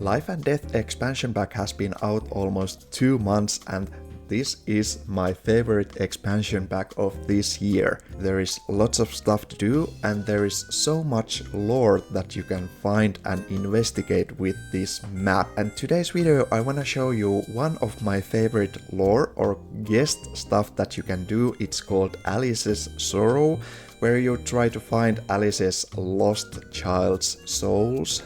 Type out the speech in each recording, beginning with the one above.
Life and Death expansion pack has been out almost 2 months and this is my favorite expansion pack of this year. There is lots of stuff to do and there is so much lore that you can find and investigate with this map. And today's video I wanna show you one of my favorite lore or guest stuff that you can do. It's called Alice's Sorrow, where you try to find Alice's lost child's souls,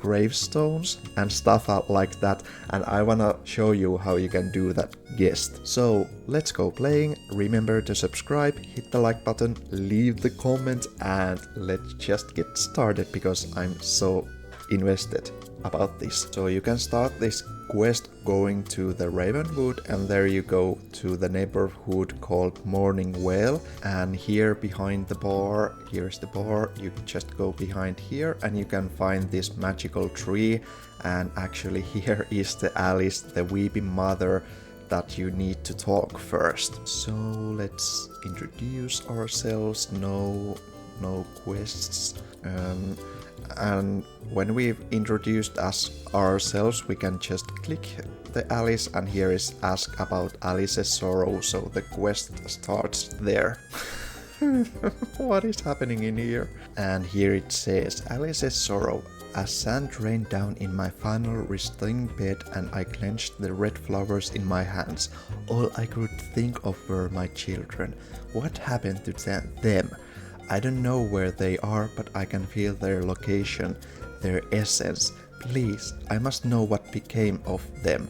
gravestones and stuff like that, and I wanna show you how you can do that guest. So let's go playing. Remember to subscribe, hit the like button, leave the comment, and let's just get started because I'm so invested about this. So you can start this quest going to the Ravenwood, and there you go to the neighborhood called Morning Vale, and here behind the bar, here's the bar, you just go behind here and you can find this magical tree, and actually here is the Alice, the weeping mother, that you need to talk first. So let's introduce ourselves. No quests. And when we've introduced ourselves, we can just click the Alice, and here is ask about Alice's sorrow, so the quest starts there. What is happening in here? And here it says Alice's sorrow. As sand rained down in my final resting bed and I clenched the red flowers in my hands, all I could think of were my children. What happened to them? I don't know where they are, but I can feel their location, their essence. Please, I must know what became of them.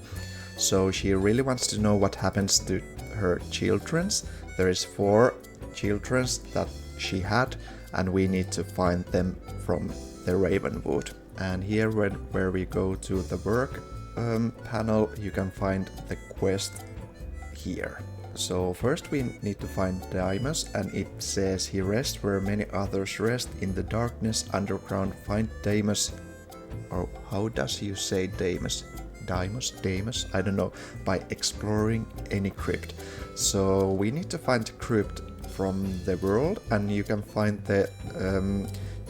So she really wants to know what happens to her childrens. There is 4 childrens that she had, and we need to find them from the Ravenwood. And here where we go to the work panel, you can find the quest here. So first we need to find Deimos, and it says he rests where many others rest in the darkness underground. Find Deimos, or how does you say Deimos? Deimos? I don't know, by exploring any crypt. So we need to find the crypt from the world, and you can find the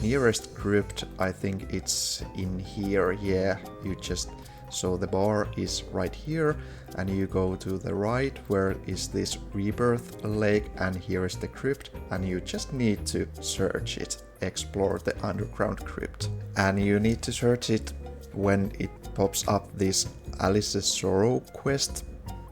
nearest crypt. I think it's in here. Yeah, you just, so the bar is right here, and you go to the right where is this rebirth lake, and here is the crypt, and you just need to search it, explore the underground crypt. And you need to search it when it pops up this Alice's Sorrow quest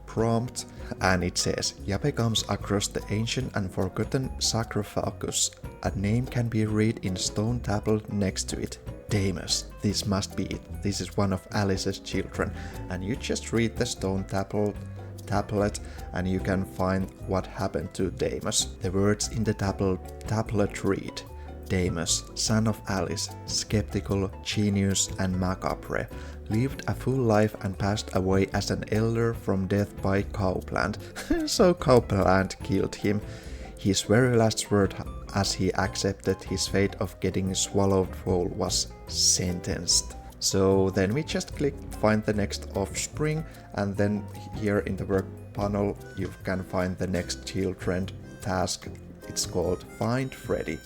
prompt, and it says Yape comes across the ancient and forgotten sarcophagus. A name can be read in stone tablet next to it. Deimos. This must be it. This is one of Alice's children. And you just read the stone tablet and you can find what happened to Deimos. The words in the tablet read: Deimos, son of Alice, skeptical, genius and macabre, lived a full life and passed away as an elder from death by Cowplant. So Cowplant killed him. His very last word as he accepted his fate of getting swallowed whole was sentenced. So then we just click find the next offspring, and then here in the work panel you can find the next children task. It's called Find Freddy.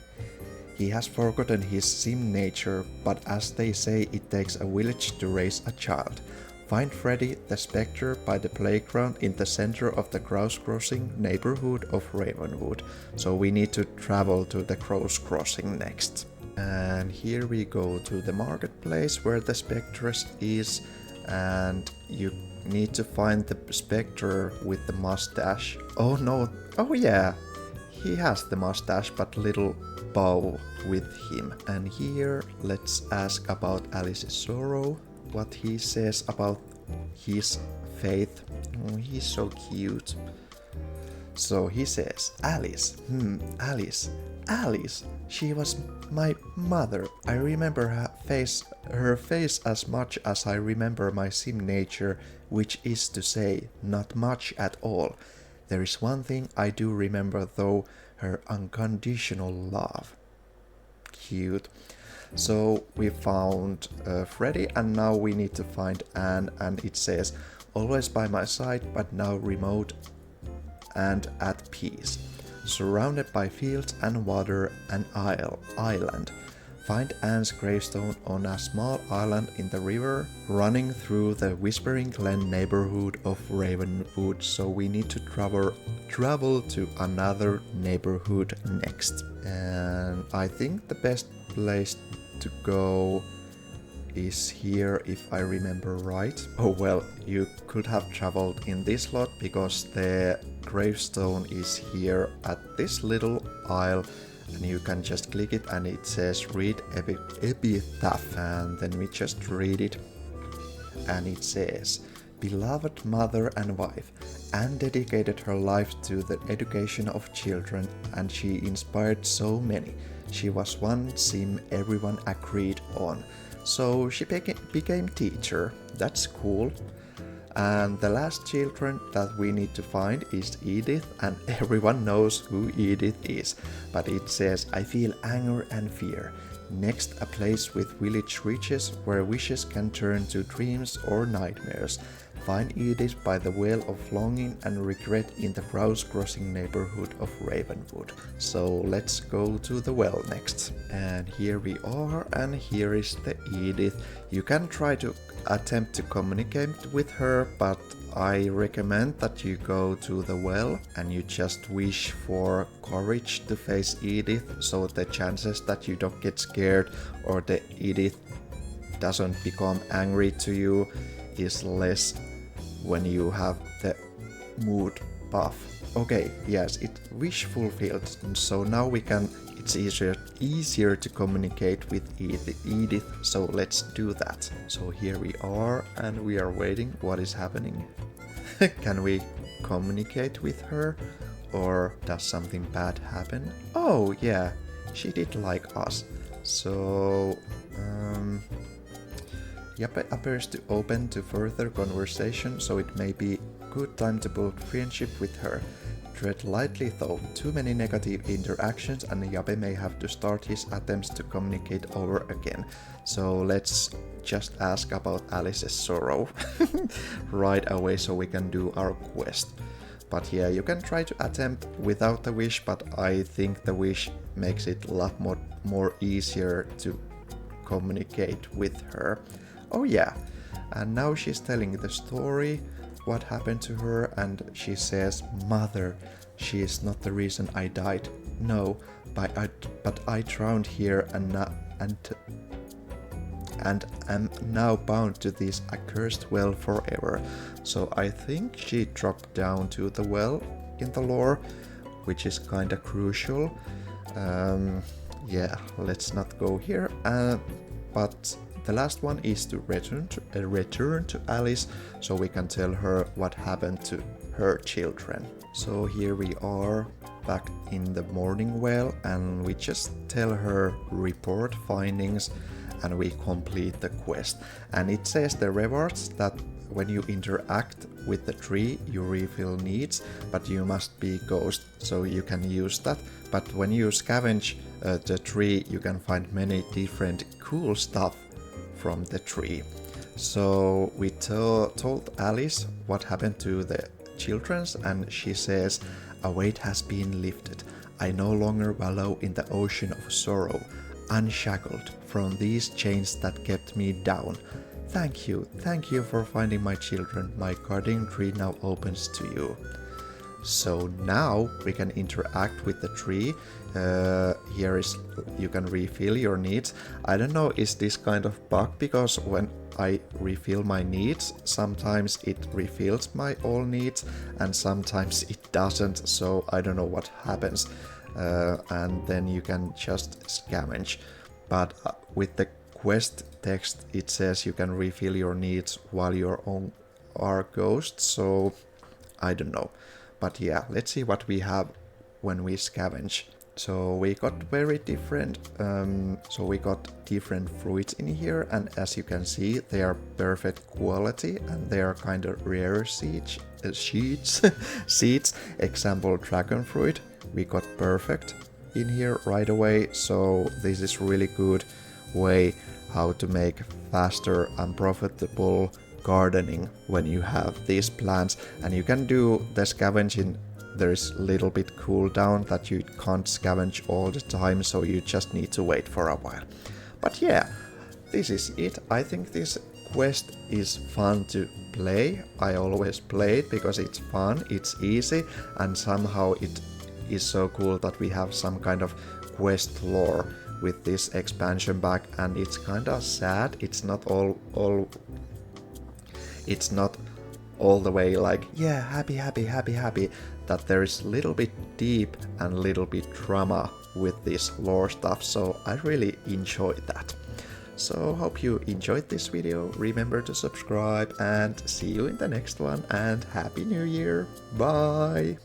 He has forgotten his sim nature, but as they say, it takes a village to raise a child. Find Freddy the Spectre by the playground in the center of the Cross Crossing neighborhood of Ravenwood. So we need to travel to the Cross Crossing next. And here we go to the marketplace where the Spectre is, and you need to find the Spectre with the mustache. Oh no, oh yeah, he has the mustache but little bow with him. And here let's ask about Alice's Sorrow, what he says about his faith. Oh, he's so cute. So he says, Alice, Alice, she was my mother. I remember her face as much as I remember my sim nature, which is to say, not much at all. There is one thing I do remember though, her unconditional love. Cute. So we found Freddy, and now we need to find Anne, and it says always by my side but now remote and at peace, surrounded by fields and water and island. Find Anne's gravestone on a small island in the river running through the Whispering Glen neighborhood of Ravenwood, so we need to travel to another neighborhood next. And I think the best place to go is here, if I remember right. Oh well, you could have traveled in this lot because the gravestone is here at this little isle, and you can just click it and it says read epitaph, and then we just read it, and it says, beloved mother and wife, Anne dedicated her life to the education of children, and she inspired so many. She was one sim everyone agreed on. So she became teacher. That's cool. And the last children that we need to find is Edith, and everyone knows who Edith is. But it says, I feel anger and fear. Next, a place with village riches where wishes can turn to dreams or nightmares. Find Edith by the well of longing and regret in the cross-crossing neighborhood of Ravenwood. So let's go to the well next. And here we are, and here is the Edith. You can try to attempt to communicate with her, but I recommend that you go to the well and you just wish for courage to face Edith, so the chances that you don't get scared or the Edith doesn't become angry to you is less when you have the mood buff. Okay, yes, it wish fulfilled, so now it's easier to communicate with Edith, so let's do that. So here we are, and we are waiting. What is happening? Can we communicate with her, or does something bad happen? Oh yeah, she did like us. So Yappe appears to open to further conversation, so it may be good time to build friendship with her. Tread lightly though, too many negative interactions and Yappe may have to start his attempts to communicate over again. So let's just ask about Alice's sorrow right away so we can do our quest. But yeah, you can try to attempt without the wish, but I think the wish makes it a lot more easier to communicate with her. Oh yeah, and now she's telling the story, what happened to her, and she says, Mother, she is not the reason I died. No, but I drowned here and am now bound to this accursed well forever. So I think she dropped down to the well in the lore, which is kinda crucial. Yeah, let's not go here. But the last one is to return to Alice, so we can tell her what happened to her children. So here we are back in the morning well, and we just tell her report findings and we complete the quest. And it says the rewards that when you interact with the tree you refill needs, but you must be ghost, so you can use that. But when you scavenge the tree you can find many different cool stuff from the tree. So we told Alice what happened to the children's, and she says, a weight has been lifted. I no longer wallow in the ocean of sorrow, unshackled from these chains that kept me down. Thank you for finding my children. My guardian tree now opens to you. So now we can interact with the tree. Here is, you can refill your needs. I don't know, is this kind of bug, because when I refill my needs, sometimes it refills my all needs and sometimes it doesn't, so I don't know what happens. And then you can just scavenge. But with the quest text it says you can refill your needs while you are ghosts, so I don't know. But yeah, let's see what we have when we scavenge. So we got very different, we got different fruits in here, and as you can see they are perfect quality and they are kind of rare seeds. Example, dragon fruit, we got perfect in here right away, so this is really good way how to make faster and profitable gardening when you have these plants. And you can do the scavenging, there's a little bit cooldown that you can't scavenge all the time, so you just need to wait for a while. But yeah, this is it. I think this quest is fun to play. I always play it because it's fun, it's easy, and somehow it is so cool that we have some kind of quest lore with this expansion pack, and it's kinda sad. It's not it's not all the way like, yeah, happy, that there is a little bit deep and little bit drama with this lore stuff, so I really enjoyed that. So hope you enjoyed this video, remember to subscribe and see you in the next one, and Happy New Year, bye!